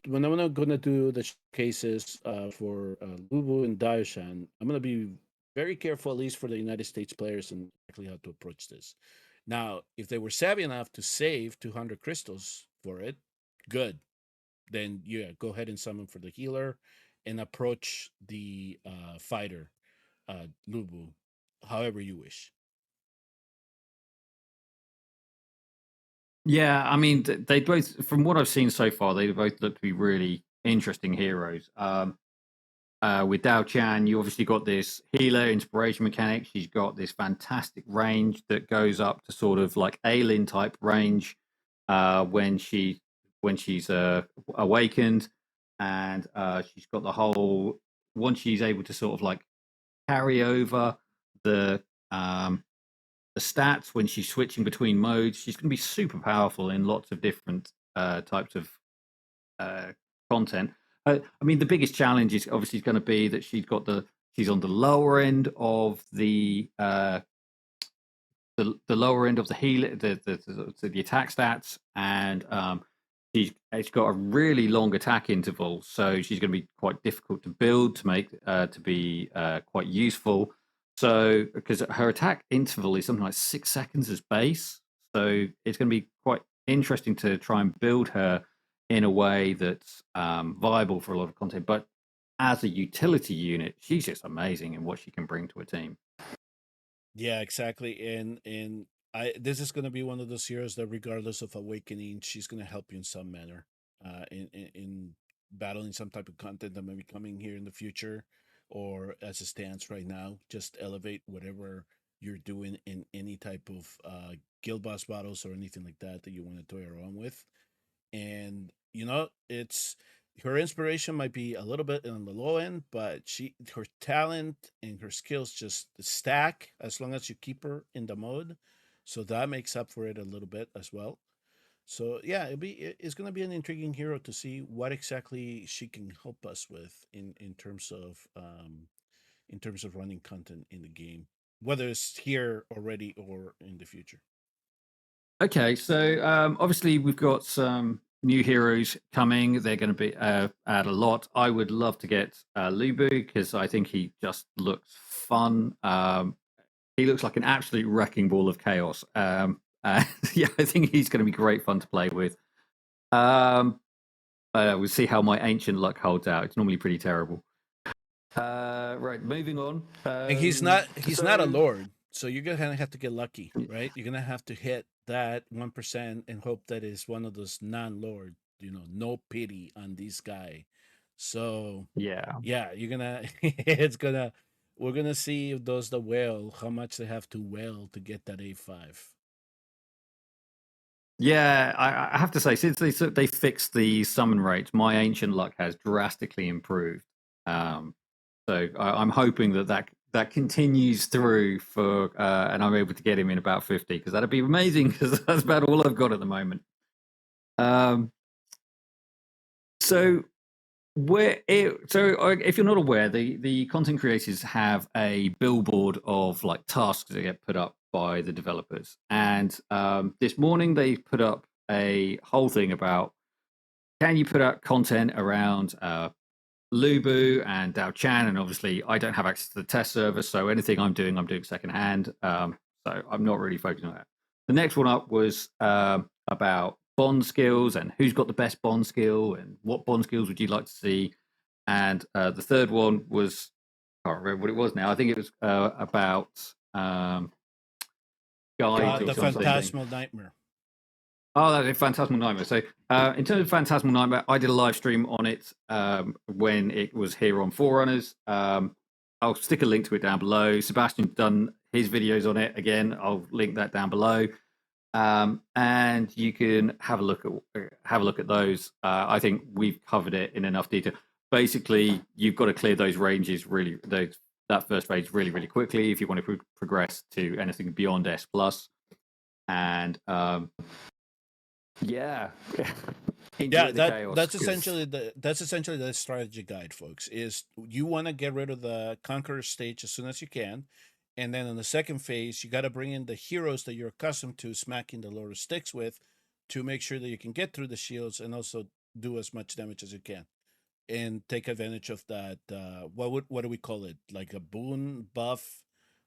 when I'm gonna do the cases for Lubu and Diaochan, I'm gonna be very careful, at least for the United States players, and exactly how to approach this. Now, if they were savvy enough to save 200 crystals for it, good. Then yeah, go ahead and summon for the healer, and approach the fighter, Lubu, however you wish. Yeah, I mean, they both, from what I've seen so far, they both look to be really interesting heroes. With Dao Chan, you obviously got this healer inspiration mechanic. She's got this fantastic range that goes up to sort of like Aelin type range when she's awakened, and she's got the whole once she's able to sort of like carry over the um, the stats when she's switching between modes. She's going to be super powerful in lots of different types of uh, content. I mean, the biggest challenge is obviously going to be that she's on the lower end of the lower end of the heal the attack stats, and she's got a really long attack interval, so she's going to be quite difficult to build to make to be quite useful. So because her attack interval is something like 6 seconds as base, so it's going to be quite interesting to try and build her in a way that's viable for a lot of content. But as a utility unit, she's just amazing in what she can bring to a team. Yeah, exactly. And I this is gonna be one of those heroes that, regardless of awakening, she's gonna help you in some manner, in battling some type of content that may be coming here in the future, or as it stands right now. Just elevate whatever you're doing in any type of guild boss battles or anything like that that you want to toy around with. And it's her inspiration might be a little bit on the low end, but her talent and her skills just stack as long as you keep her in the mode, so that makes up for it a little bit as well. So yeah, it's going to be an intriguing hero to see what exactly she can help us with in terms of running content in the game, whether it's here already or in the future. Okay, so obviously we've got some new heroes coming. They're going to be add a lot. I would love to get Lubu because I think he just looks fun. He looks like an absolute wrecking ball of chaos. Yeah, I think he's going to be great fun to play with. We'll see how my ancient luck holds out. It's normally pretty terrible. Right, moving on. And he's not a So lord, so you're gonna have to get lucky, right? You're gonna have to hit that 1% and hope that is one of those non-lord. No pity on this guy. So yeah, yeah, you're gonna it's gonna we're gonna see if those the whale how much they have to whale to get that A5. yeah, I have to say, since they fixed the summon rate, my ancient luck has drastically improved. So I'm hoping that continues through for, and I'm able to get him in about 50 because that'd be amazing because that's about all I've got at the moment. Um, so if you're not aware, the content creators have a billboard of like tasks that get put up by the developers, and this morning they put up a whole thing about can you put out content around Lubu and Dao Chan, and obviously I don't have access to the test server, so anything I'm doing secondhand. So I'm not really focusing on that. The next one up was about bond skills and who's got the best bond skill and what bond skills would you like to see. And the third one was I can't remember what it was now. I think it was about guides or The something. Phantasmal Nightmare. Oh, that's a Phantasmal Nightmare. So, in terms of Phantasmal Nightmare, I did a live stream on it when it was here on Forerunners. I'll stick a link to it down below. Sebastian's done his videos on it. Again, I'll link that down below, and you can have a look at those. I think we've covered it in enough detail. Basically, you've got to clear those ranges that first range really, really quickly if you want to progress to anything beyond S plus. And yeah. Yeah, Enjoy the chaos. that's essentially the strategy guide, folks. Is you want to get rid of the conqueror stage as soon as you can, and then in the second phase, you got to bring in the heroes that you're accustomed to smacking the Lord of Sticks with, to make sure that you can get through the shields and also do as much damage as you can and take advantage of that. What do we call it? Like a boon buff,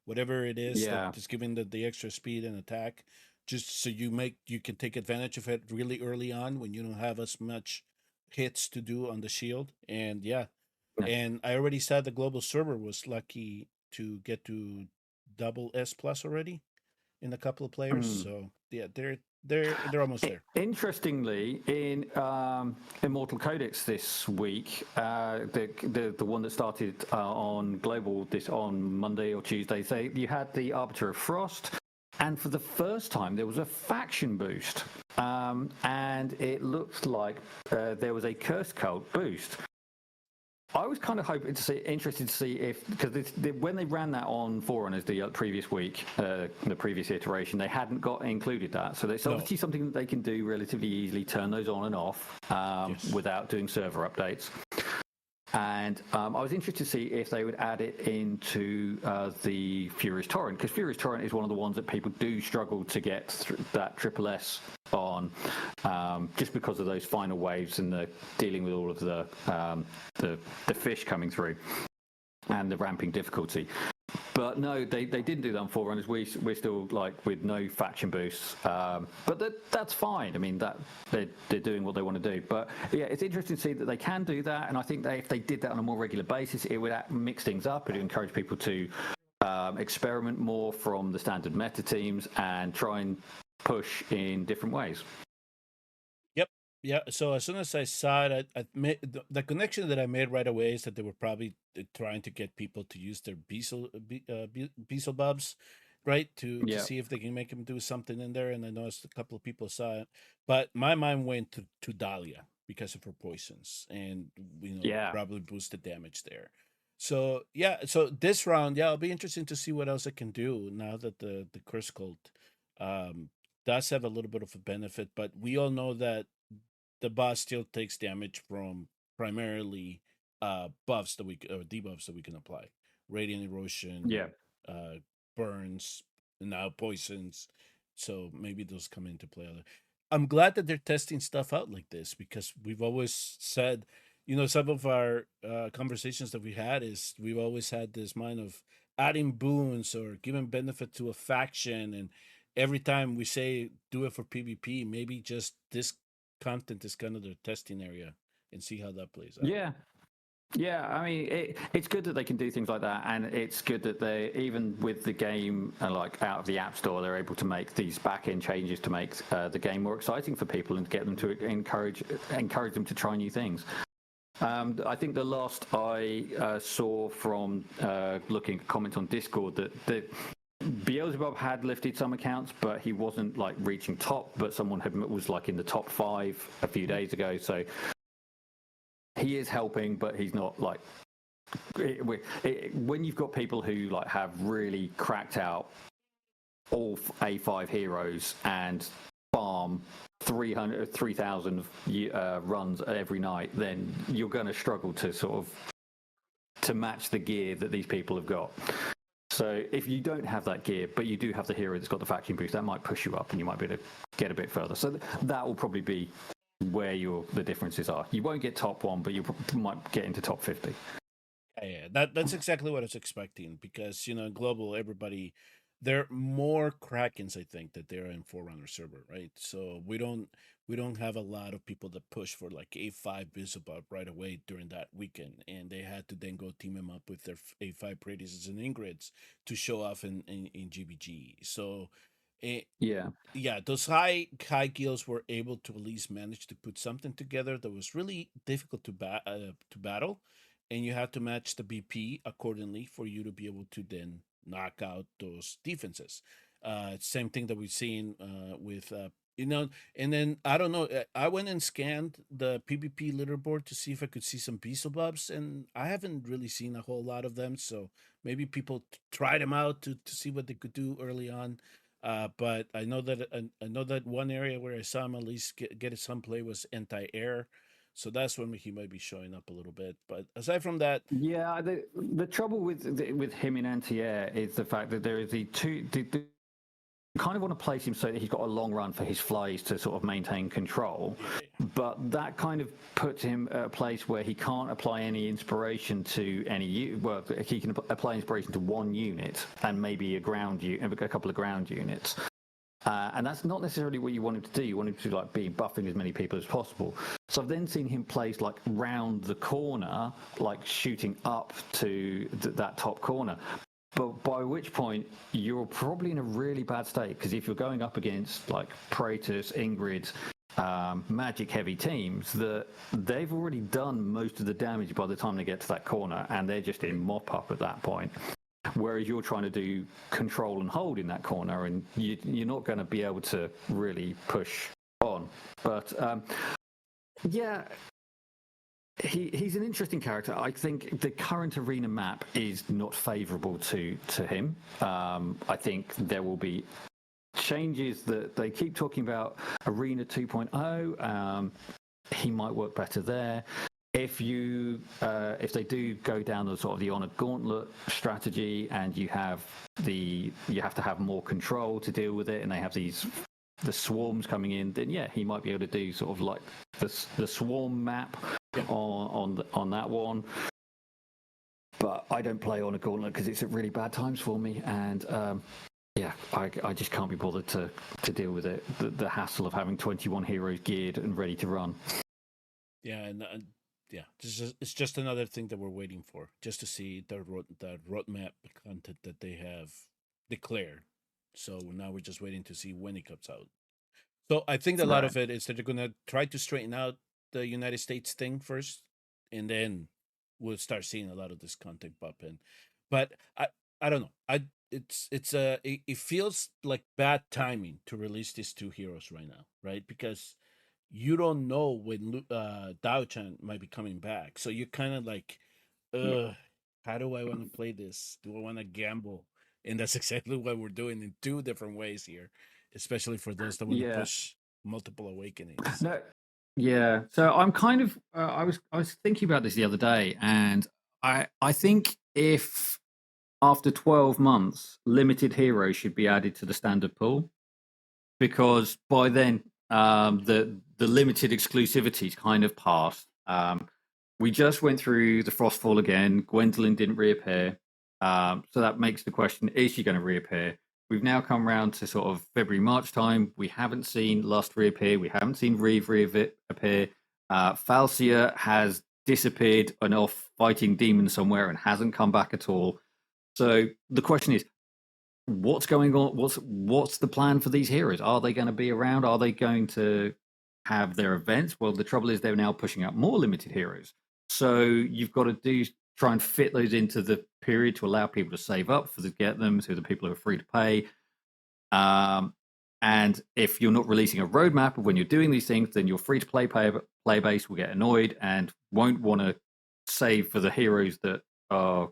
whatever it is that Yeah. is giving the extra speed and attack. Just so you can take advantage of it really early on when you don't have as much hits to do on the shield. And yeah, Yeah. and I already said the global server was lucky to get to double S plus already in a couple of players. Mm. So yeah, they're almost there. Interestingly, in Immortal Codex this week, the one that started on global on Monday or Tuesday, you had the Arbiter of Frost, and for the first time there was a faction boost, and it looked like there was a curse cult boost. I was kind of interested to see if, because when they ran that on Forerunners the previous week, the previous iteration, they hadn't included that. So it's obviously something that they can do relatively easily, turn those on and off without doing server updates. And I was interested to see if they would add it into the Furious Torrent, because Furious Torrent is one of the ones that people do struggle to get that triple S on, just because of those final waves and the dealing with all of the fish coming through and the ramping difficulty. But no, they didn't do that on Forerunners. We're still like with no faction boosts, but that's fine. I mean, that they're doing what they want to do. But yeah, it's interesting to see that they can do that, and I think if they did that on a more regular basis, it would mix things up. It would encourage people to experiment more from the standard meta teams and try and push in different ways. Yep. Yeah. So as soon as I saw it, I made the connection that I made right away is that they were probably trying to get people to use their Beelzebubs, right? To see if they can make them do something in there. And I noticed a couple of people saw it, but my mind went to Dahlia because of her poisons, and probably boosted damage there. So yeah, so this round, it'll be interesting to see what else it can do now that the curse cult does have a little bit of a benefit, but we all know that the boss still takes damage from primarily buffs that we or debuffs that we can apply. Radiant erosion, burns, and now poisons. So maybe those come into play. I'm glad that they're testing stuff out like this, because we've always said, some of our conversations that we had is we've always had this mind of adding boons or giving benefit to a faction, and every time we say do it for PvP, maybe just this content is kind of the testing area and see how that plays out. Yeah, I mean, it's good that they can do things like that, and it's good that they, even with the game like out of the App Store, they're able to make these back-end changes to make the game more exciting for people and get them to encourage them to try new things. I think the last I saw from looking at comments on Discord that Beelzebub had lifted some accounts, but he wasn't like reaching top, but someone was like in the top 5 a few days ago, so he is helping, but he's not like when you've got people who like have really cracked out all A5 heroes and farm 3,000 runs every night, then you're going to struggle to match the gear that these people have got. So if you don't have that gear, but you do have the hero that's got the faction boost, that might push you up and you might be able to get a bit further. So that will probably be where the differences are. You won't get top 1, but you might get into top 50. Yeah, that's exactly what I was expecting, because in global, everybody, there are more Krakens, I think, that they're in Forerunner server, right? So we don't have a lot of people that push for like A5 Beelzebub right away during that weekend, and they had to then go team them up with their A5 Pratises and Ingrids to show off in GBG. So those high guilds were able to at least manage to put something together that was really difficult to battle, and you have to match the BP accordingly for you to be able to then knock out those defenses. Same thing that we've seen with and then I don't know. I went and scanned the PvP leaderboard to see if I could see some Beelzebubs, and I haven't really seen a whole lot of them. So maybe people tried them out to see what they could do early on. But I know that one area where I saw him at least get some play was anti-air. So that's when he might be showing up a little bit. But aside from that, the trouble with him in anti-air is the fact that there is the kind of want to place him so that he's got a long run for his flies to sort of maintain control. Yeah. But that kind of puts him at a place where he can't apply any inspiration to any. Well, he can apply inspiration to one unit and maybe a couple of ground units. And that's not necessarily what you want him to do. You want him to like be buffing as many people as possible. So I've then seen him place like round the corner, like shooting up to that top corner. But by which point you're probably in a really bad state, because if you're going up against like Praetus, Ingrid, magic heavy teams, that they've already done most of the damage by the time they get to that corner, and they're just in mop up at that point. Whereas you're trying to do control and hold in that corner, and you're not going to be able to really push on. But yeah. He's an interesting character. I think the current arena map is not favourable to him. I think there will be changes that they keep talking about. Arena 2.0, he might work better there. If they do go down the sort of the Honoured Gauntlet strategy, and you have to have more control to deal with it, and they have the swarms coming in, then yeah, he might be able to do sort of like the swarm map. Yeah. On that one, but I don't play on a gauntlet because it's at really bad times for me, and I just can't be bothered to deal with it. The hassle of having 21 heroes geared and ready to run. Yeah, and it's just another thing that we're waiting for, just to see the roadmap content that they have declared. So now we're just waiting to see when it comes out. So I think a lot of it is that they're going to try to straighten out the United States thing first, and then we'll start seeing a lot of this content pop in. But I don't know. It feels like bad timing to release these two heroes right now, right? Because you don't know when Diaochan might be coming back, so you're kind of like, how do I want to play this? Do I want to gamble? And that's exactly what we're doing in two different ways here, especially for those that want to push multiple awakenings. No. Yeah, so I'm kind of I was thinking about this the other day, and I think if after 12 months limited heroes should be added to the standard pool, because by then the limited exclusivities kind of passed. We just went through the Frostfall again. Gwendolyn didn't reappear, so that makes the question: is she going to reappear? We've now come around to sort of February, March time. We haven't seen Lust reappear. We haven't seen Reve reappear. Falcia has disappeared and off fighting demons somewhere and hasn't come back at all. So the question is, what's going on? What's the plan for these heroes? Are they going to be around? Are they going to have their events? Well, the trouble is they're now pushing out more limited heroes. So you've got to try and fit those into the period to allow people to save up to get them, so the people who are free to pay. And if you're not releasing a roadmap of when you're doing these things, then your free to play base will get annoyed and won't want to save for the heroes that are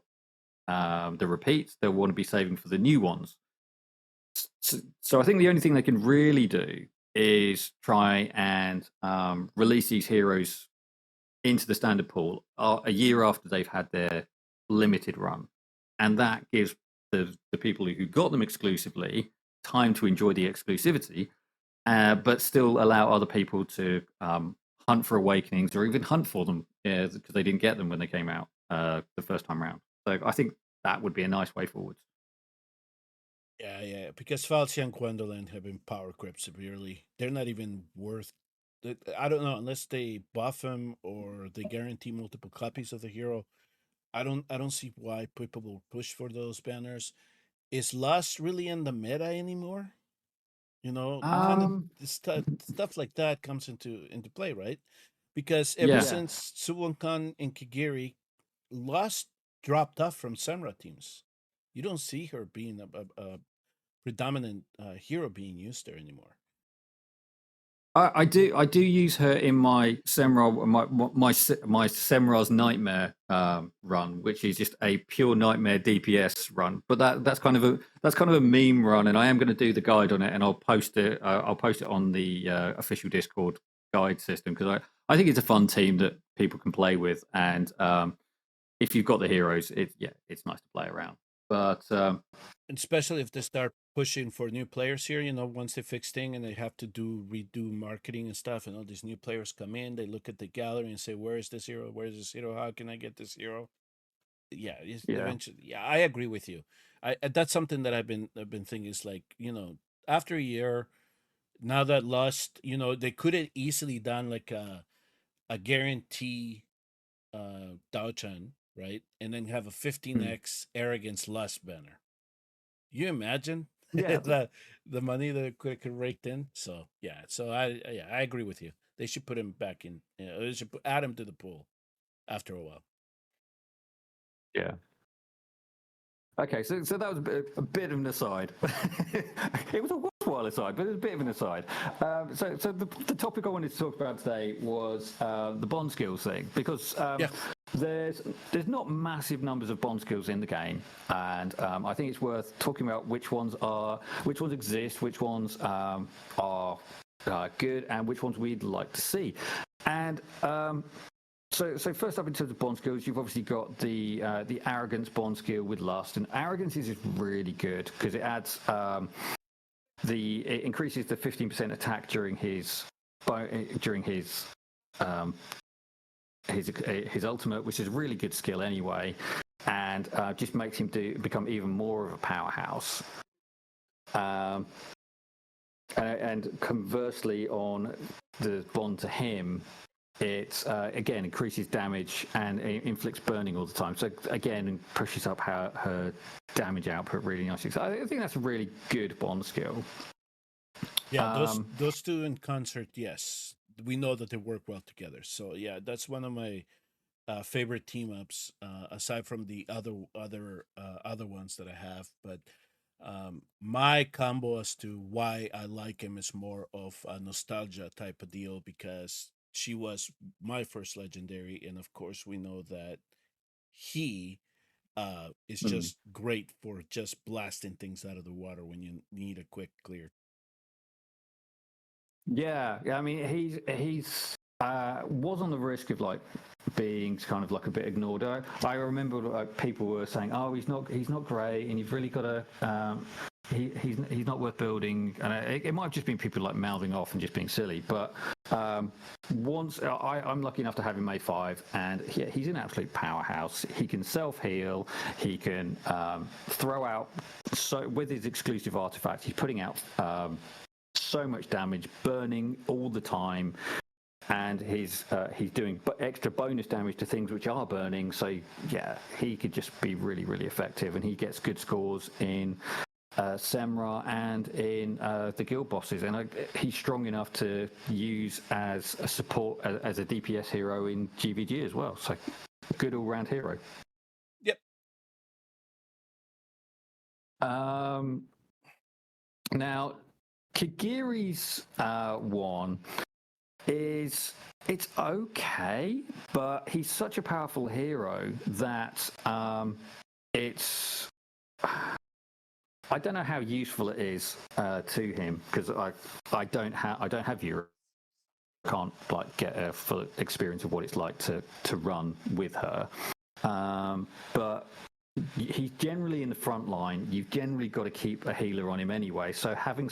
the repeats. They'll want to be saving for the new ones. So I think the only thing they can really do is try and release these heroes into the standard pool a year after they've had their limited run, and that gives the people who got them exclusively time to enjoy the exclusivity, but still allow other people to hunt for awakenings or even hunt for them because they didn't get them when they came out the first time around. So I think that would be a nice way forward. Yeah, because Falcia and Gwendolyn have been power crept severely. They're not even worth. I don't know, unless they buff them or they guarantee multiple copies of the hero. I don't see why people will push for those banners. Is Lust really in the meta anymore? You know, kind of stuff like that comes into play, right? Because ever since Suwon-kan and Kigiri, Lust dropped off from Samra teams. You don't see her being a predominant hero being used there anymore. I do use her in my Semra my Semra's Nightmare run, which is just a pure Nightmare DPS run. But that's kind of a meme run, and I am going to do the guide on it, and I'll post it. I'll post it on the official Discord guide system, because I think it's a fun team that people can play with, and if you've got the heroes, it's nice to play around. But especially if they start pushing for new players here. You know, once they fix thing and they have to redo marketing and stuff, and all these new players come in, they look at the gallery and say, "Where is this hero? Where is this hero? How can I get this hero?" Yeah, Yeah. eventually. Yeah, I agree with you. That's something that I've been thinking is like, you know, after a year, now that Lust, you know, they could have easily done like a guarantee Daochan, right? And then have a Hmm. 15x Arrogance Lust banner. You imagine Yeah. the money that could raked in? So yeah, I agree with you. They should put him back in. You know, they should add him to the pool after a while. Yeah. Okay, so that was a bit of an aside. It was a worthwhile aside, but it was a bit of an aside. So the topic I wanted to talk about today was the bond skills thing, because Yeah, there's not massive numbers of bond skills in the game, and I think it's worth talking about which ones exist, which ones are good, and which ones we'd like to see. And so first up in terms of bond skills, you've obviously got the arrogance bond skill with lust, and arrogance is really good because it adds it increases the 15% attack during his his ultimate, which is a really good skill anyway, and just makes him become even more of a powerhouse. And conversely, on the bond to him, it again increases damage and inflicts burning all the time. So again, pushes up her damage output really nicely. So I think that's a really good bond skill. yeah. Those two in concert, yes, we know that they work well together. So yeah, that's one of my favorite team ups, aside from the other ones that I have. But my combo as to why I like him is more of a nostalgia type of deal because she was my first legendary, and of course we know that he is Mm. just great for just blasting things out of the water when you need a quick clear. Yeah, I mean he's was on the risk of like being kind of like a bit ignored. I remember like people were saying, "Oh, he's not great, and you've really got to." He's not worth building, and it might have just been people like mouthing off and just being silly. But once I'm lucky enough to have him May 5, and he's an absolute powerhouse. He can self heal. He can throw out with his exclusive artifact. He's putting out so much damage, burning all the time, and he's doing extra bonus damage to things which are burning. So yeah, he could just be really, really effective, and he gets good scores in Semra and in the guild bosses, and he's strong enough to use as a support as a DPS hero in GVG as well. So good all-round hero. Yep. Now Kigiri's one it's okay, but he's such a powerful hero that it's I don't know how useful it is to him because I don't have Yuri. Can't like get a full experience of what it's like to run with her. But he's generally in the front line. You've generally got to keep a healer on him anyway. So having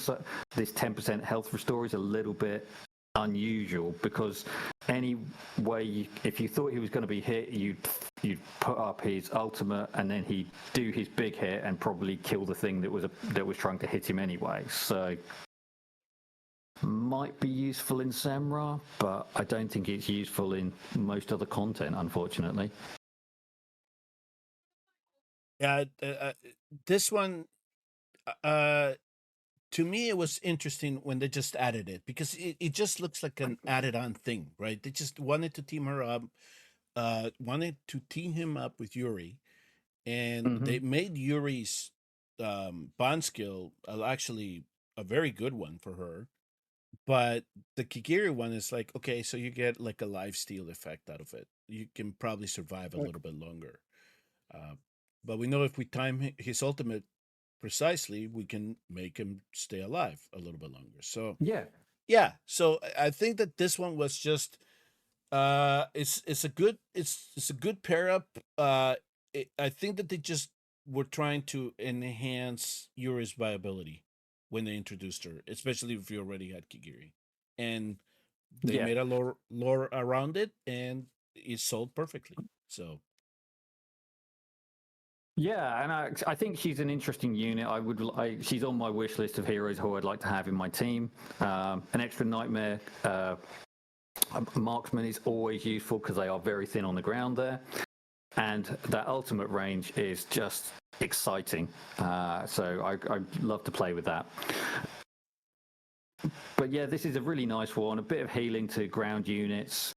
this 10% health restore is a little bit unusual because anyway, if you thought he was going to be hit, you'd put up his ultimate and then he'd do his big hit and probably kill the thing that was trying to hit him anyway. So might be useful in Semra, but I don't think it's useful in most other content, unfortunately. Yeah, this one, uh, to me, it was interesting when they just added it because it just looks like an added on thing, right? They just wanted to team her up, wanted to team him up with Yuri, and Mm-hmm. they made Yuri's bond skill actually a very good one for her. But the Kigiri one is like, okay, so you get like a life steal effect out of it. You can probably survive a little bit longer. Uh, but we know if we time his ultimate precisely, we can make him stay alive a little bit longer. So Yeah. yeah, so I think that this one was just it's a good pair up. I think that they just were trying to enhance Yuri's viability when they introduced her, especially if you already had Kigiri, and they Yeah. made a lore around it, and it sold perfectly. So Yeah, and I think she's an interesting unit. She's on my wish list of heroes who I'd like to have in my team. An extra nightmare marksman is always useful because they are very thin on the ground there, and that ultimate range is just exciting. So I love to play with that. But yeah, this is a really nice one. A bit of healing to ground units.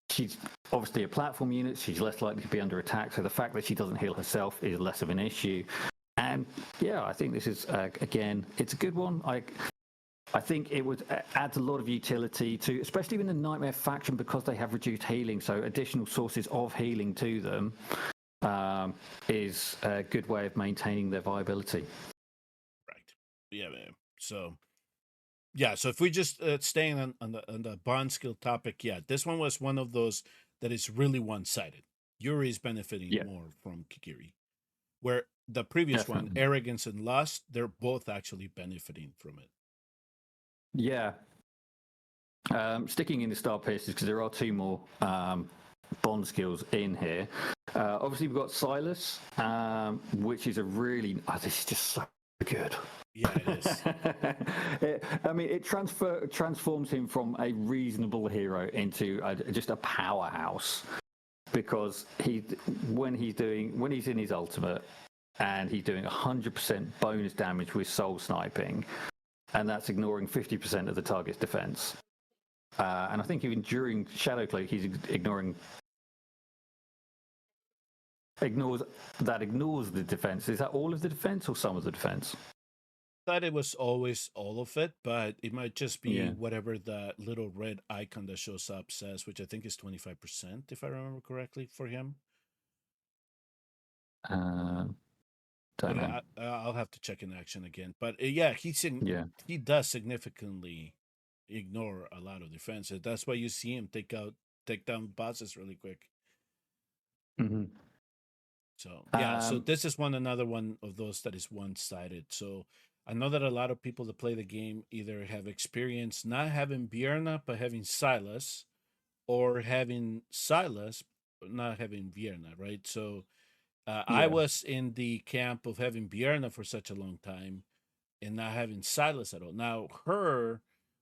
She's obviously a platform unit. She's less likely to be under attack. So the fact that she doesn't heal herself is less of an issue. And yeah, I think this is, again, it's a good one. I think it would add a lot of utility to, especially in the Nightmare faction, because they have reduced healing. So additional sources of healing to them is a good way of maintaining their viability. right, yeah, man. So yeah, so if we just staying on the bond skill topic, yeah, this one was one of those that is really one sided. Yuri is benefiting Yeah, more from Kigiri, where the previous one, definitely. Arrogance and Lust, they're both actually benefiting from it. Yeah. Sticking in the star pieces because there are two more bond skills in here. Obviously, we've got Silas, which is a really. Oh, this is just so good. Yeah, it is. It transforms him from a reasonable hero into just a powerhouse because when he's in his ultimate and he's doing 100% bonus damage with soul sniping, and that's ignoring 50% of the target's defense. And I think even during Shadowcloak, he's ignores the defense. Is that all of the defense or some of the defense? Thought it was always all of it, but it might just be whatever the little red icon that shows up says, which I think is 25%, if I remember correctly, for him. Don't know. I'll have to check in action again. But yeah, he does significantly ignore a lot of defenses. That's why you see him take down bosses really quick. Mm-hmm. So yeah, so this is another one of those that is one-sided. So I know that a lot of people that play the game either have experience not having Vierna but having Silas, or having Silas but not having Vierna, right? So I was in the camp of having Vierna for such a long time and not having Silas at all. Now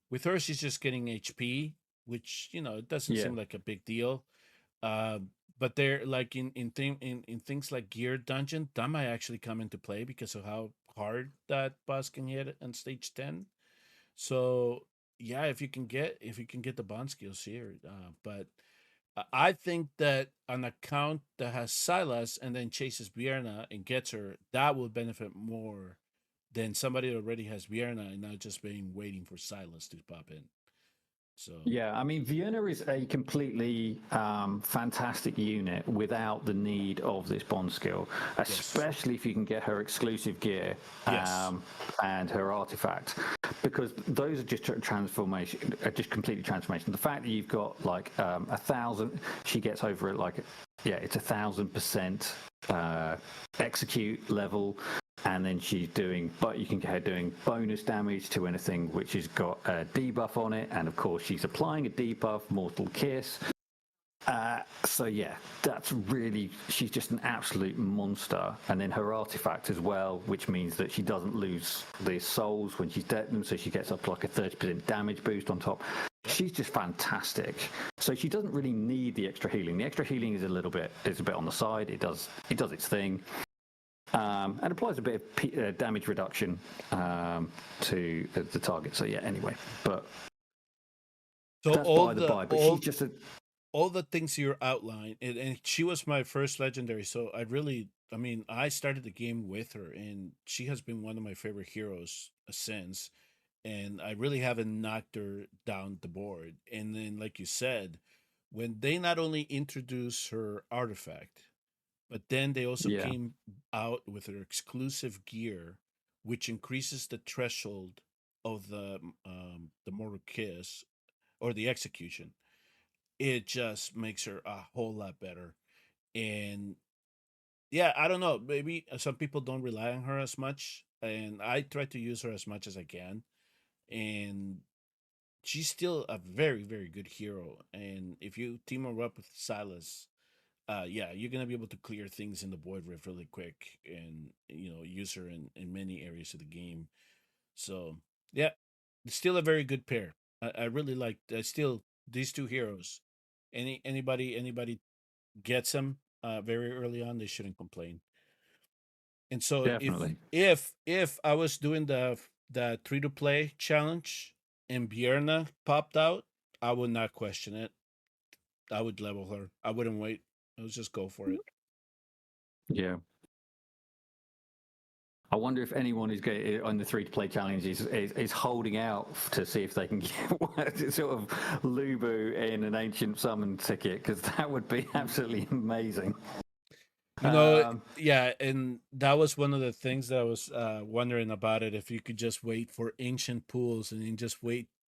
with her, she's just getting HP, which it doesn't seem like a big deal. But they're like in things like Gear Dungeon, that might actually come into play because of how hard that boss can hit on stage 10. So yeah, if you can get the bond skills here, but I think that an account that has Silas and then chases Vierna and gets her, that will benefit more than somebody that already has Vierna and not just waiting for Silas to pop in. So yeah, I mean, Vierna is a completely fantastic unit without the need of this bond skill, especially if you can get her exclusive gear and her artifact, because those are just transformation, just completely transformation. The fact that you've got like 1,000, she gets over it like, it's 1,000% execute level. And then she's but you can get her doing bonus damage to anything which has got a debuff on it. And of course, she's applying a debuff, Mortal Kiss. So yeah, she's just an absolute monster. And then her artifact as well, which means that she doesn't lose the souls when she's dead, so she gets up to like a 30% damage boost on top. She's just fantastic. So she doesn't really need the extra healing. The extra healing is a bit on the side. It does its thing. And applies a bit of damage reduction to the target. So yeah, anyway, but so that's by the by. But she's just all the things you outlined, and she was my first legendary. So I started the game with her, and she has been one of my favorite heroes since. And I really haven't knocked her down the board. And then, like you said, when they not only introduced her artifact, but then they also came out with their exclusive gear, which increases the threshold of the Mortal Kiss or the execution. It just makes her a whole lot better. And yeah, I don't know. Maybe some people don't rely on her as much, and I try to use her as much as I can. And she's still a very, very good hero. And if you team her up with Silas, yeah, you're gonna be able to clear things in the Void Rift really quick, and use her in many areas of the game. So yeah, it's still a very good pair. I really like still these two heroes. Anybody gets them very early on, they shouldn't complain. And so Definitely. if I was doing the 3 to play challenge and Vierna popped out, I would not question it. I would level her. I wouldn't wait. I would just go for it. Yeah. I wonder if anyone is getting on the 3 to play challenge is holding out to see if they can get sort of Lubu in an ancient summon ticket, because that would be absolutely amazing. Yeah, and that was one of the things that I was wondering about it. If you could just wait for ancient pools and then just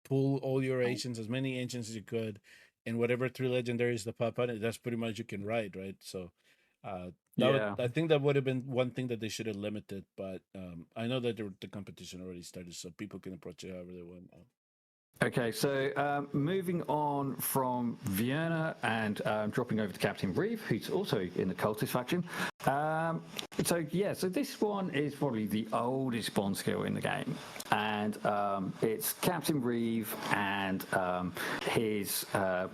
pull all your ancients, as many ancients as you could, and whatever 3 legendaries that pop out, that's pretty much you can ride, right? So, Yeah. I think that would have been one thing that they should have limited. But I know that the competition already started, so people can approach it however they want. Okay, so moving on from Vierna and dropping over to Captain Reve, who's also in the Cultist faction. So this one is probably the oldest Bond skill in the game, and it's Captain Reve and his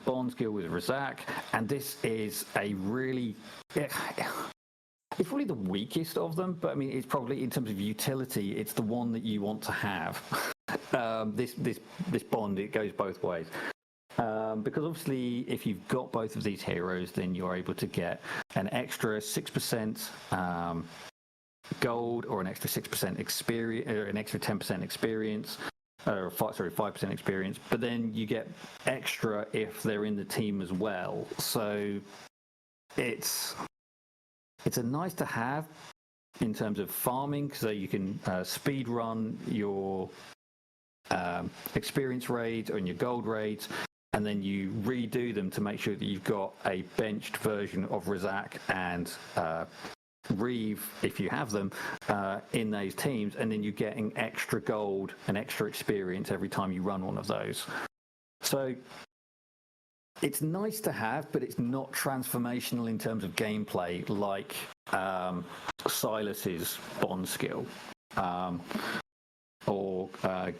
Bond skill with Razaak, and this is a really... It's probably the weakest of them, but I mean, it's probably, in terms of utility, it's the one that you want to have. This Bond, it goes both ways. Because obviously, if you've got both of these heroes, then you're able to get an extra 6% gold, or an extra 6% experience, or an extra 10% experience, or 5% experience. But then you get extra if they're in the team as well. So it's a nice to have in terms of farming, so you can speed run your experience raids and your gold raids, and then you redo them to make sure that you've got a benched version of Razaak and Reve, if you have them, in those teams, and then you're getting extra gold and extra experience every time you run one of those. So it's nice to have, but it's not transformational in terms of gameplay like Silas's Bond skill, or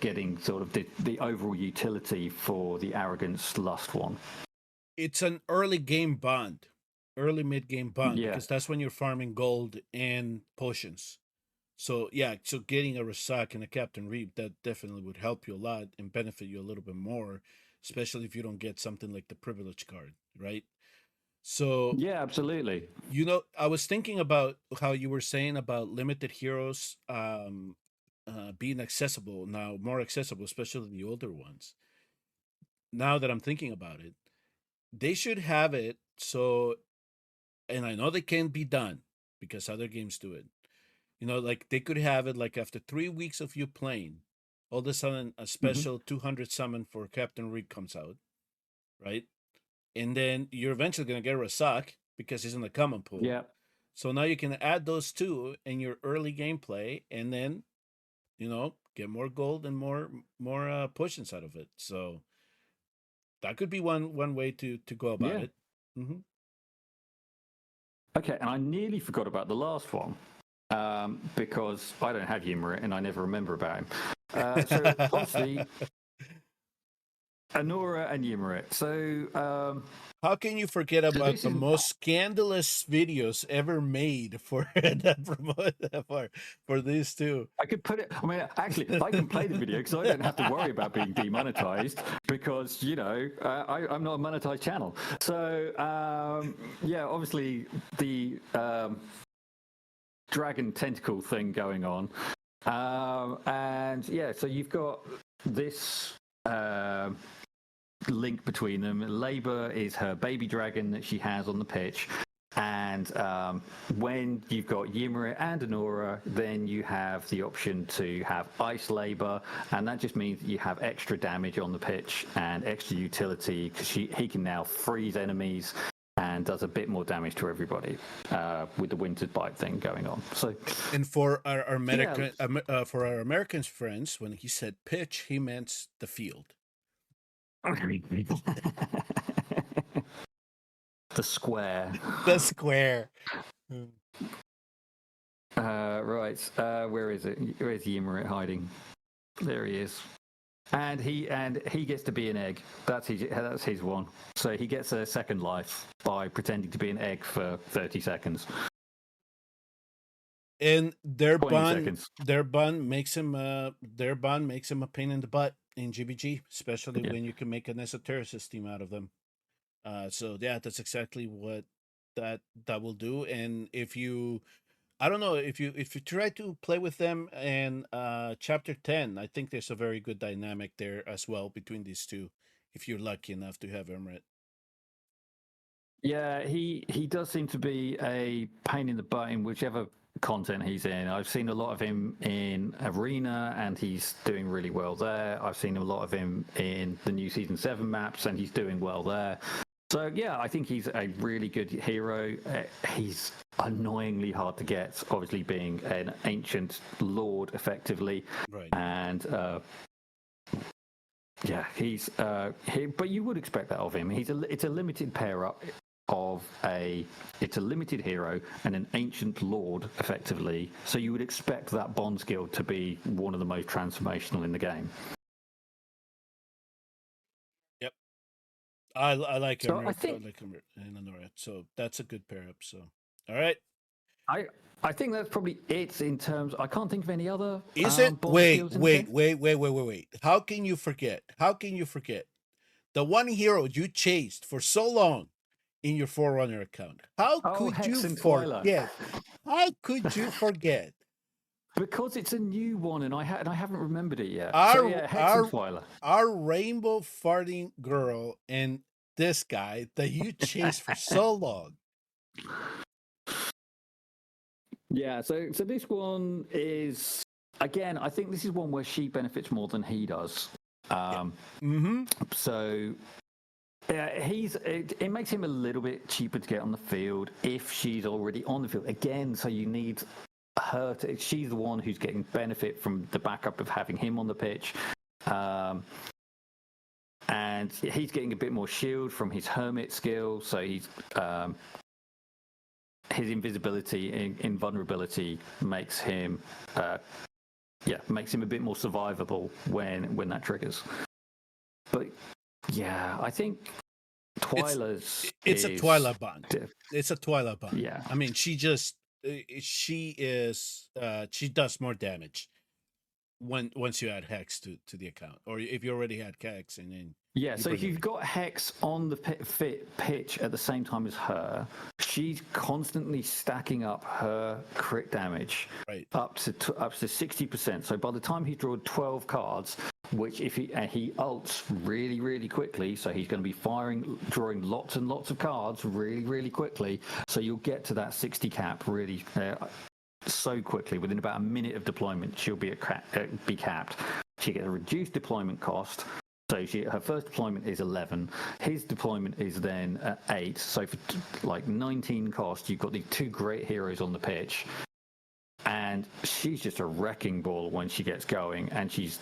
getting sort of the overall utility for the Arrogance Lust one. It's an early game Bond, early mid game Bond, Yeah. because that's when you're farming gold and potions. So yeah, so getting a Razaak and a Captain Reve, that definitely would help you a lot and benefit you a little bit more, especially if you don't get something like the privilege card, right? So Yeah, absolutely. I was thinking about how you were saying about limited heroes being accessible now, more accessible, especially the older ones. Now that I'm thinking about it, they should have it so, and I know they can be done because other games do it. Like they could have it like after 3 weeks of you playing, all of a sudden a special 200 summon for Captain Reed comes out, right? And then you're eventually going to get Razaak because he's in the common pool. Yeah. So now you can add those two in your early gameplay, and then get more gold and more potions out of it. So that could be one way to go about it. Mm-hmm. Okay, and I nearly forgot about the last one, because I don't have Ymerit and I never remember about him. So obviously, Anora and Ymerit. So how can you forget about the most scandalous videos ever made for that for these two? I could put it. I mean, actually, I can play the video because I don't have to worry about being demonetized, because I'm not a monetized channel. So yeah, obviously the dragon tentacle thing going on, and yeah, so you've got this link between them. Labor is her baby dragon that she has on the pitch, and when you've got Ymerit and Anora, then you have the option to have Ice Labor, and that just means that you have extra damage on the pitch and extra utility, because he can now freeze enemies and does a bit more damage to everybody with the winter bite thing going on. So, and for our American for our American friends, when he said pitch, he meant the field. The square. The square. Right. Where is it? Where's Ymerit hiding? There he is. And he gets to be an egg. That's his one. So he gets a second life by pretending to be an egg for 30 seconds. And their bun makes him a pain in the butt in GBG, especially when you can make an esotericist team out of them. So yeah, that's exactly what that will do. And if you, I don't know, if you try to play with them in chapter 10, I think there's a very good dynamic there as well between these two, if you're lucky enough to have Ymerit. Yeah, he does seem to be a pain in the butt in whichever content he's in. I've seen a lot of him in Arena, and he's doing really well there. I've seen a lot of him in the new Season 7 maps, and he's doing well there. So, yeah, I think he's a really good hero. He's annoyingly hard to get, obviously being an ancient lord, effectively. Right. And, yeah, he's... but you would expect that of him. It's a limited pair-up it's a limited hero and an ancient lord, effectively. So you would expect that bond skill to be one of the most transformational in the game. Yep, I like him. So I like him in Anora. So that's a good pair up. So all right, I think that's probably it in terms. I can't think of any other. Is it? Wait. How can you forget? The one hero you chased for so long in your Forerunner account. How could you forget? How could you forget? Because it's a new one, and I haven't remembered it yet. Our rainbow farting girl and this guy that you chased for so long. Yeah, so this one is, again, I think this is one where she benefits more than he does. So it makes him a little bit cheaper to get on the field if she's already on the field. Again, so you need her she's the one who's getting benefit from the backup of having him on the pitch. And he's getting a bit more shield from his hermit skill, so he's his invisibility, invulnerability makes him makes him a bit more survivable when that triggers. But yeah, I think Twyla's it's a Twyla bond. It's a Twyla bond. Yeah. I mean, she does more damage once you add Hex to the account, or if you already had Hex and then so if you've got Hex on the pitch at the same time as her, she's constantly stacking up her crit damage up to 60%. So by the time he's drawn 12 cards, which if he ults really, really quickly, so he's going to be drawing lots and lots of cards really, really quickly. So you'll get to that 60 cap really so quickly. Within about a minute of deployment, she'll be capped. She gets a reduced deployment cost. So her first deployment is 11. His deployment is then 8. So for like 19 cost, you've got the two great heroes on the pitch. And she's just a wrecking ball when she gets going. And she's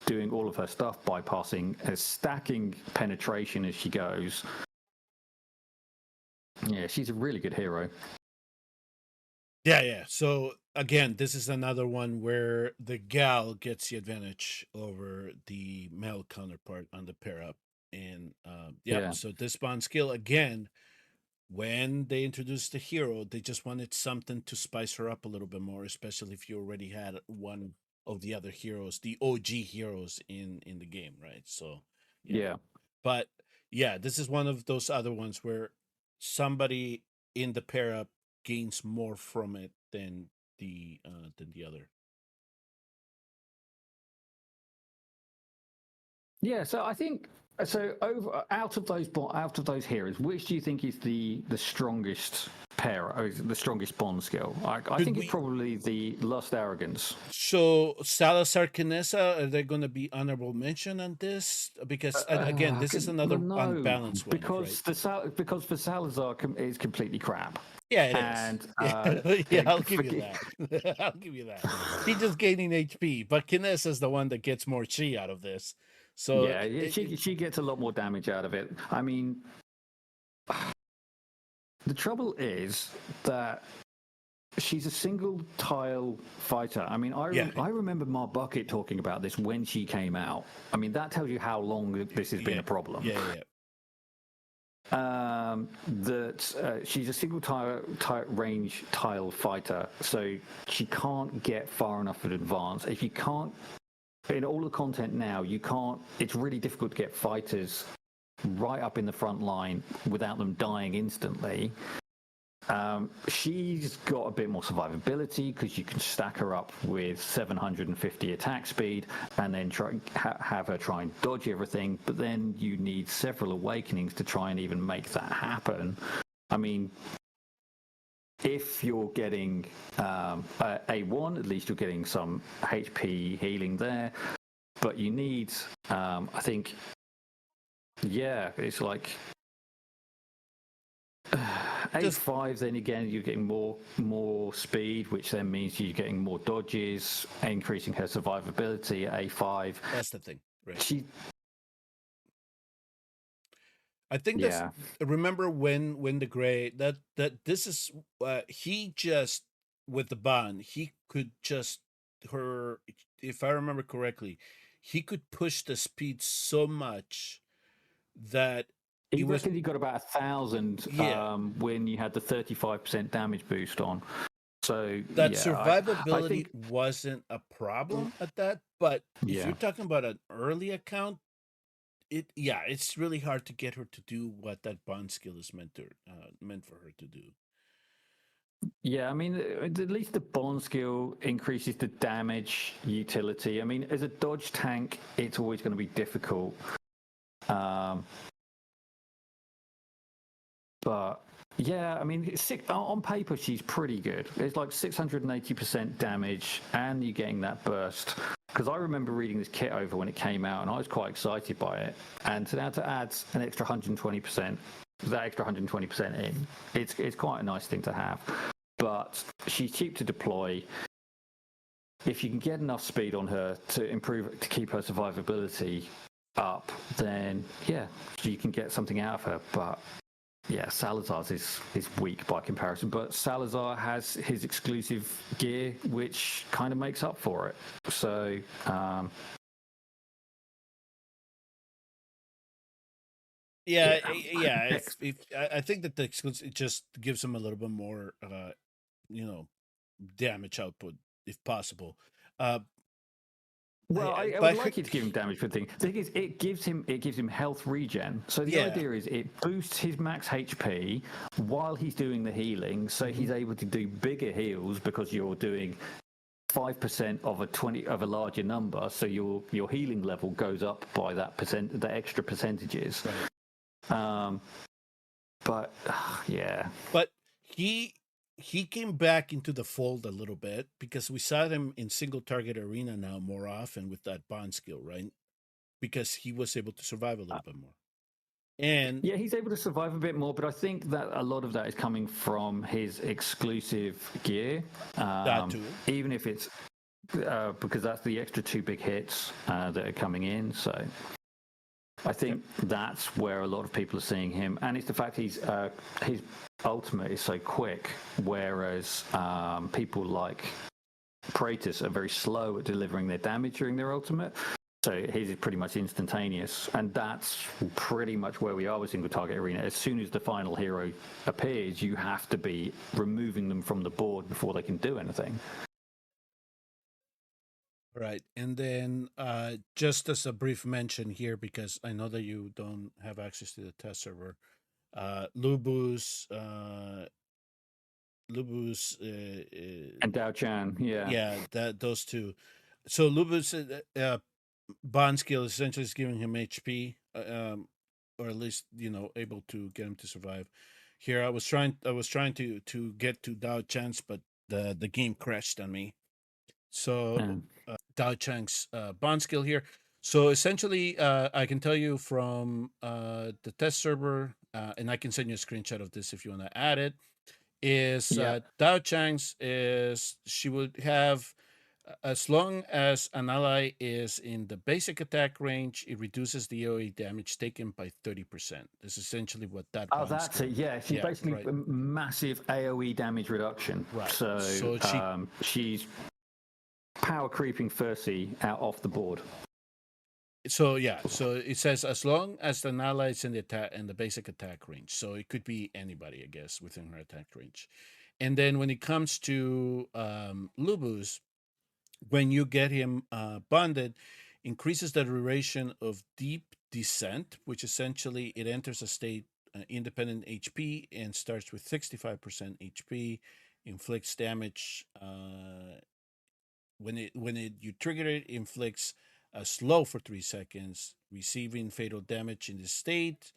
doing all of her stuff, bypassing, stacking penetration as she goes. Yeah, she's a really good hero. Yeah. So again, this is another one where the gal gets the advantage over the male counterpart on the pair up. And so this bond skill, again, when they introduced the hero, they just wanted something to spice her up a little bit more, especially if you already had one of the other heroes, the OG heroes in the game, right? So but this is one of those other ones where somebody in the pair up gains more from it than the other. Yeah, so I think out of those heroes, which do you think is the strongest pair, the strongest bond skill? I Should think it's we? probably the Lust Arrogance. So Salazar, Kineza, are they going to be honorable mention on this? Because again, this is another No, unbalanced one, right? because for Salazar is completely crap. Yeah, it is. And Yeah, I'll give you that. I'll give you that. He's just gaining HP, but Kineza is the one that gets more chi out of this. So yeah, she gets a lot more damage out of it. I mean, the trouble is that she's a single tile fighter. I mean, I remember Mark Bucket talking about this when she came out. I mean, that tells you how long this has been a problem. Yeah. That she's a single range tile fighter, so she can't get far enough in advance. If you can't, in all the content now, you can't. It's really difficult to get fighters right up in the front line without them dying instantly. She's got a bit more survivability because you can stack her up with 750 attack speed and then have her try and dodge everything, but then you need several awakenings to try and even make that happen. I mean, if you're getting A1, at least you're getting some HP healing there, but you need, I think, it's like A5, then again you're getting more speed, which then means you're getting more dodges, increasing her survivability at A5. That's the thing, right? I think remember when the gray that this is he just with the bond he could just if I remember correctly, he could push the speed so much that he reckoned he got about 1,000 when you had the 35% damage boost on. So that survivability I think, wasn't a problem at that, but if you're talking about an early account, it's really hard to get her to do what that bond skill is meant for her to do. Yeah, I mean, at least the bond skill increases the damage utility. I mean, as a dodge tank, it's always going to be difficult. But yeah, I mean, on paper she's pretty good. It's like 680% damage, and you're getting that burst. Because I remember reading this kit over when it came out, and I was quite excited by it. And now to add an extra 120%, that extra 120% in, it's quite a nice thing to have. But she's cheap to deploy. If you can get enough speed on her to keep her survivability up, then you can get something out of her. But yeah, Salazar's is weak by comparison, but Salazar has his exclusive gear, which kind of makes up for it. So, I think that the exclusive just gives him a little bit more, damage output if possible. Well, I would like you to give him damage for the thing. The thing is, it gives him health regen. So the idea is it boosts his max HP while he's doing the healing, so he's able to do bigger heals because you're doing 5% of a larger number. So your healing level goes up by the extra percentages. Right. But he came back into the fold a little bit because we saw him in single target arena now more often with that bond skill, right? Because he was able to survive a little bit more. And he's able to survive a bit more, but I think that a lot of that is coming from his exclusive gear. That too. Even if it's because that's the extra 2 big hits that are coming in. So I think that's where a lot of people are seeing him, and it's the fact his ultimate is so quick, whereas people like Praetus are very slow at delivering their damage during their ultimate. So his is pretty much instantaneous, and that's pretty much where we are with single target arena. As soon as the final hero appears, you have to be removing them from the board before they can do anything. Right. And then just as a brief mention here, because I know that you don't have access to the test server, Lubu's and Diaochan, those two. So Lubu's bond skill essentially is giving him HP, or at least able to get him to survive. here. I was trying to get to Diaochan's, but the game crashed on me. So Diaochan's bond skill here. So essentially, I can tell you from the test server, and I can send you a screenshot of this if you want to add it. Is Diaochan's is she would have, as long as an ally is in the basic attack range, it reduces the AoE damage taken by 30%. That's essentially what that. Oh, that's it. Yeah, she's basically right. massive AoE damage reduction. Right. So she's power creeping Fercy out off the board. So it says as long as an ally is in the basic attack range. So it could be anybody, I guess, within her attack range. And then when it comes to Lubu's, when you get him bonded, increases the duration of deep descent, which essentially it enters a state independent HP and starts with 65% HP, inflicts damage when you trigger it, inflicts a slow for 3 seconds, receiving fatal damage in the state,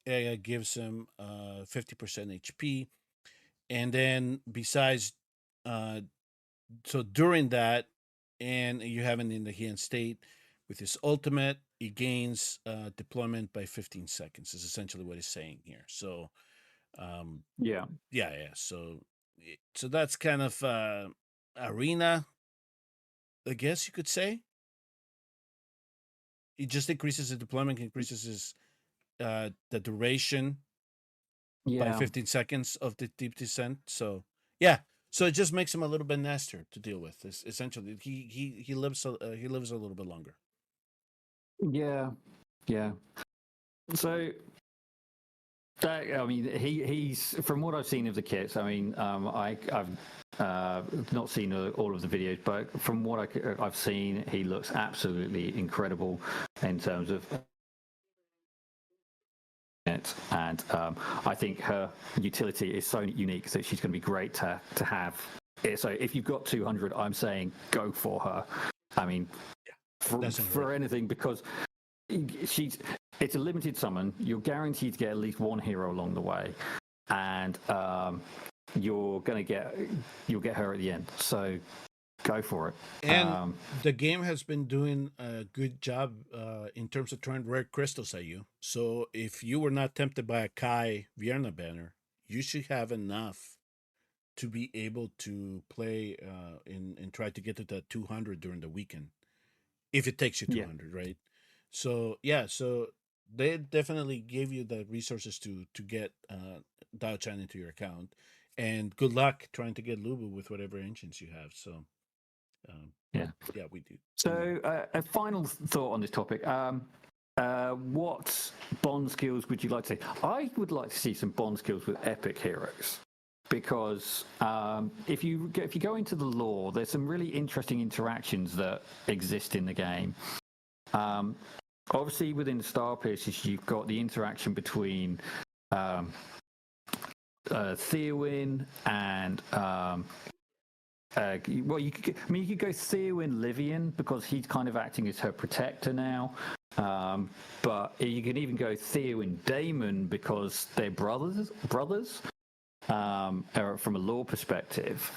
gives him 50% HP, and then besides, so during that, and you have it in the hand state with his ultimate, he gains deployment by 15 seconds. Is essentially what he's saying here. So, yeah. So that's kind of arena, I guess you could say. It just increases the deployment, increases his the duration by 15 seconds of the deep descent. So so it just makes him a little bit nastier to deal with. Essentially, he lives a little bit longer. Yeah. So I mean, he's from what I've seen of the kits. I mean, I've not seen all of the videos, but from what I've seen, he looks absolutely incredible in terms of it. And I think her utility is so unique that she's going to be great to have. So if you've got 200, I'm saying go for her. I mean, for anything, because it's a limited summon. You're guaranteed to get at least one hero along the way, and you'll get her at the end. So go for it. And the game has been doing a good job in terms of throwing rare crystals at you. So if you were not tempted by a Kai Vierna banner, you should have enough to be able to play and try to get to that 200 during the weekend, if it takes you 200, right? So so they definitely gave you the resources to get Diaochan into your account, and good luck trying to get Lubu with whatever engines you have. So we do. So a final thought on this topic. What bond skills would you like to see? I would like to see some bond skills with epic heroes, because if you go into the lore, there's some really interesting interactions that exist in the game. Obviously, within Star Pierces, you've got the interaction between Theowyn and you could go Theowyn Livian, because he's kind of acting as her protector now. But you can even go Theowyn Daemon, because they're brothers. From a lore perspective,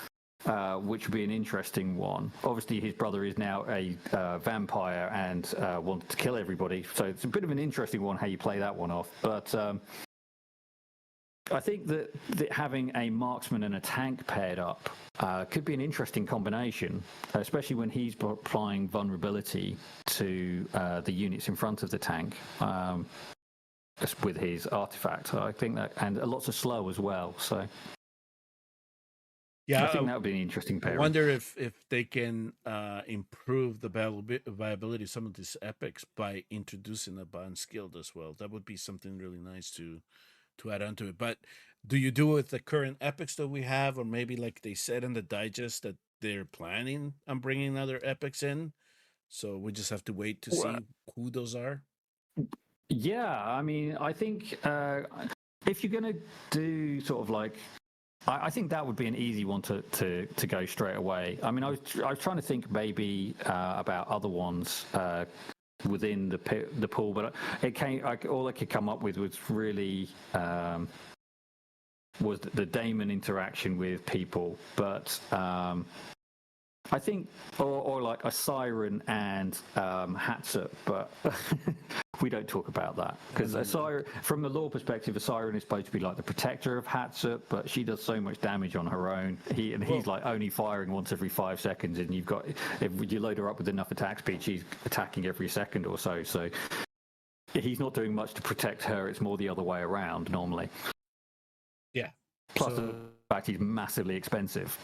which would be an interesting one. Obviously, his brother is now a vampire and wants to kill everybody, so it's a bit of an interesting one how you play that one off. But I think that having a marksman and a tank paired up could be an interesting combination, especially when he's applying vulnerability to the units in front of the tank. With his artifact, I think that, and lots of slow as well. So, I think that would be an interesting pair. I wonder if they can improve the viability of some of these epics by introducing a bond skill as well. That would be something really nice to add onto it. But do you do it with the current epics that we have, or maybe like they said in the digest that they're planning on bringing other epics in? So we just have to wait to see who those are. Yeah, I mean, I think if you're going to do sort of like, I think that would be an easy one to go straight away. I mean, I was trying to think maybe about other ones within the pool, but all I could come up with was really was the daemon interaction with people, but I think, or like a siren and Hatsup, but we don't talk about that because a siren, from the lore perspective, a siren is supposed to be like the protector of Hatsup, but she does so much damage on her own. He's like only firing once every 5 seconds, and you've got, if you load her up with enough attack speed, she's attacking every second or so. So he's not doing much to protect her. It's more the other way around normally. Yeah. Plus the fact he's massively expensive.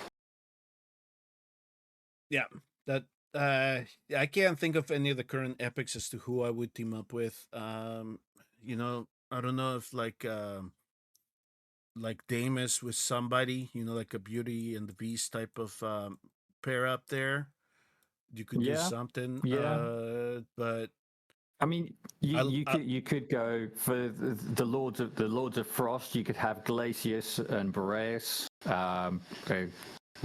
Yeah, that I can't think of any of the current epics as to who I would team up with. You know, I don't know if like Damus with somebody, you know, like a Beauty and the Beast type of pair up there. You could do something. Yeah. But I mean, you could go for the Lords of Frost. You could have Glacius and Boreas,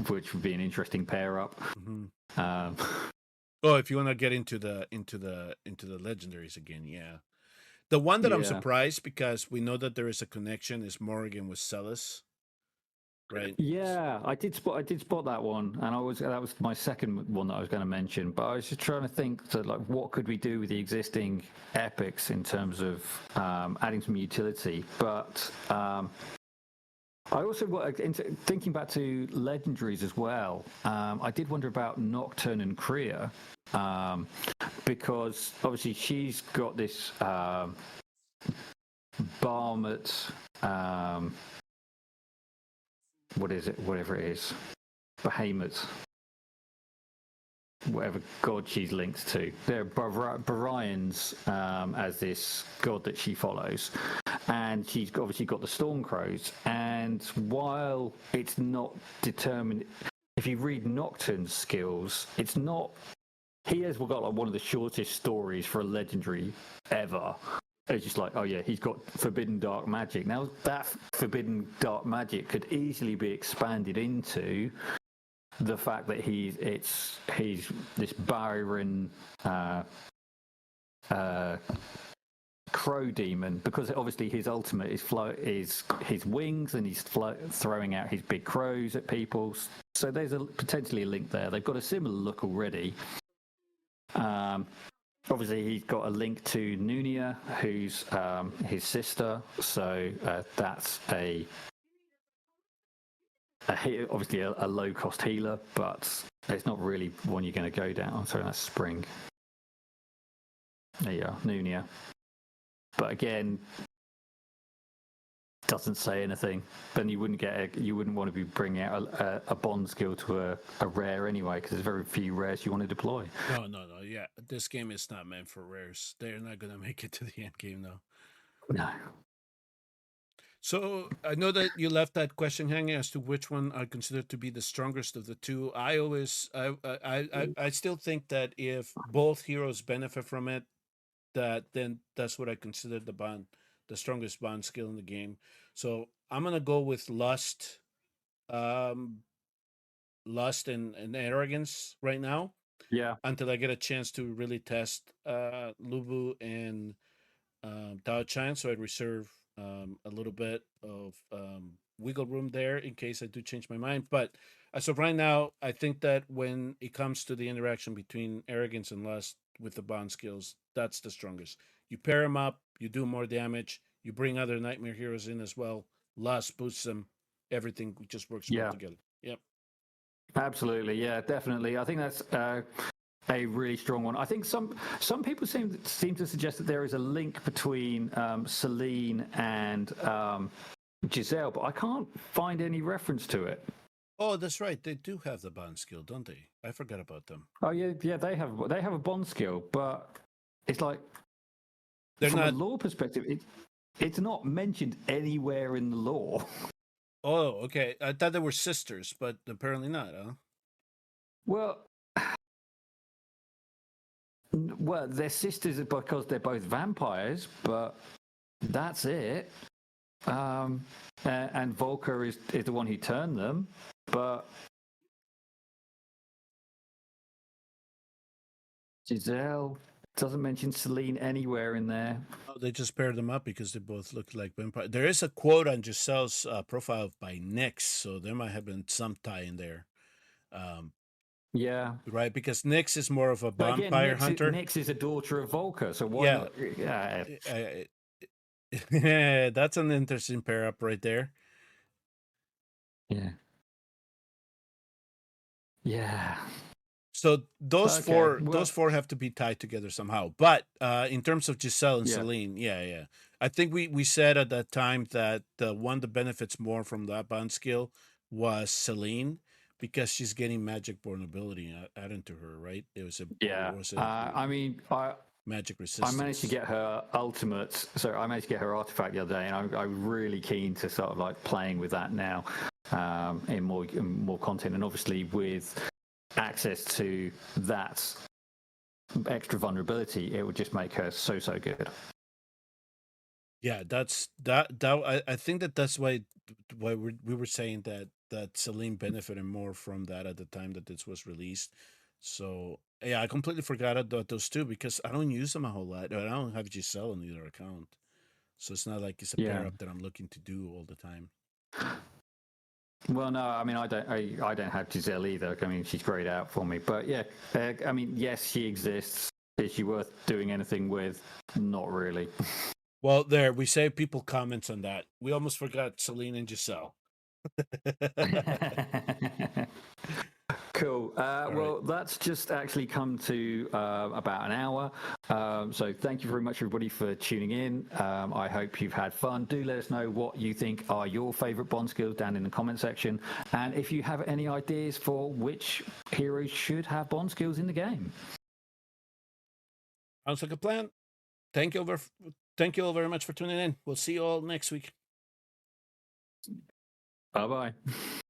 which would be an interesting pair up. Mm-hmm. Oh, if you want to get into the legendaries again, yeah. The one that I'm surprised because we know that there is a connection is Morrigan with Silas, right? Yeah, I did spot that one, and that was my second one that I was going to mention. But I was just trying to think that like what could we do with the existing epics in terms of adding some utility, but. I also, thinking back to legendaries as well, I did wonder about Nocturne and Kriya, because obviously she's got this Barmet, whatever it is, Behemoth, whatever god she's linked to. They're Barians as this god that she follows. And she's obviously got the Stormcrows. And while it's not determined, if you read Nocturne's skills, it's not. He has got like one of the shortest stories for a legendary ever. It's just like, oh yeah, he's got forbidden dark magic. Now that forbidden dark magic could easily be expanded into the fact that he's this Byron crow demon, because obviously his ultimate is his wings, and he's throwing out his big crows at people. So there's potentially a link there. They've got a similar look already. Obviously he's got a link to Nunia, who's his sister. So that's obviously a low cost healer, but it's not really one you're going to go down. Sorry, that's Spring. There you are, Nunia. But again, doesn't say anything. Then you wouldn't want to be bringing out a bond skill to a rare anyway, because there's very few rares you want to deploy. No. Yeah, this game is not meant for rares. They're not going to make it to the end game, though. No. So I know that you left that question hanging as to which one I consider to be the strongest of the two. I still think that if both heroes benefit from it, then that's what I consider the strongest bond skill in the game. So I'm gonna go with Lust and Arrogance right now. Yeah. Until I get a chance to really test Lubu and Diaochan, so I'd reserve a little bit of wiggle room there in case I do change my mind. But as of right now, I think that when it comes to the interaction between Arrogance and Lust with the bond skills, that's the strongest. You pair them up, you do more damage, you bring other Nightmare heroes in as well. Lust boosts them. Everything just works well together. Yep. Absolutely. Yeah, definitely. I think that's a really strong one. I think some people seem to suggest that there is a link between Selene and Gisele, but I can't find any reference to it. Oh, that's right. They do have the bond skill, don't they? I forgot about them. Oh yeah. They have a bond skill, but it's like from a lore perspective, it's not mentioned anywhere in the lore. Oh, okay. I thought they were sisters, but apparently not, huh? Well, they're sisters because they're both vampires, but that's it. And Volker is the one who turned them, but Gisele, Doesn't mention Selene anywhere in there. Oh, they just paired them up because they both look like vampire. There is a quote on Gisele's profile by Nyx, so there might have been some tie in there. Yeah. Right, because Nyx is more of a But again, vampire hunter. Nyx is a daughter of Volker, so why Yeah. not? Yeah, that's an interesting pair up right there. Yeah. Yeah. So those Okay, four have to be tied together somehow. But in terms of Gisele and Yeah. Selene, yeah. I think we said at that time that the one that benefits more from that bond skill was Selene because she's getting magic vulnerability added to her, right? It was I mean, magic resistance. I managed to get her ultimate, so I managed to get her artifact the other day, and I'm really keen to sort of like playing with that now in more content, and obviously with access to that extra vulnerability, it would just make her so good. Yeah, that's that. I think that's why we were saying that Selene benefited more from that at the time that this was released. So yeah, I completely forgot about those two because I don't use them a whole lot. I don't have Gisele on either account, so it's not like it's a pair up that I'm looking to do all the time. Well, no, I mean, I don't have Gisele either. I mean, she's grayed out for me. But yeah, I mean, yes, she exists. Is she worth doing anything with? Not really. Well, there we save people comments on that. We almost forgot Selene and Gisele. Cool. Well, that's just actually come to about an hour. So thank you very much, everybody, for tuning in. I hope you've had fun. Do let us know what you think are your favorite Bond skills down in the comment section. And if you have any ideas for which heroes should have Bond skills in the game. Sounds like a plan. Thank you all very much for tuning in. We'll see you all next week. Bye-bye.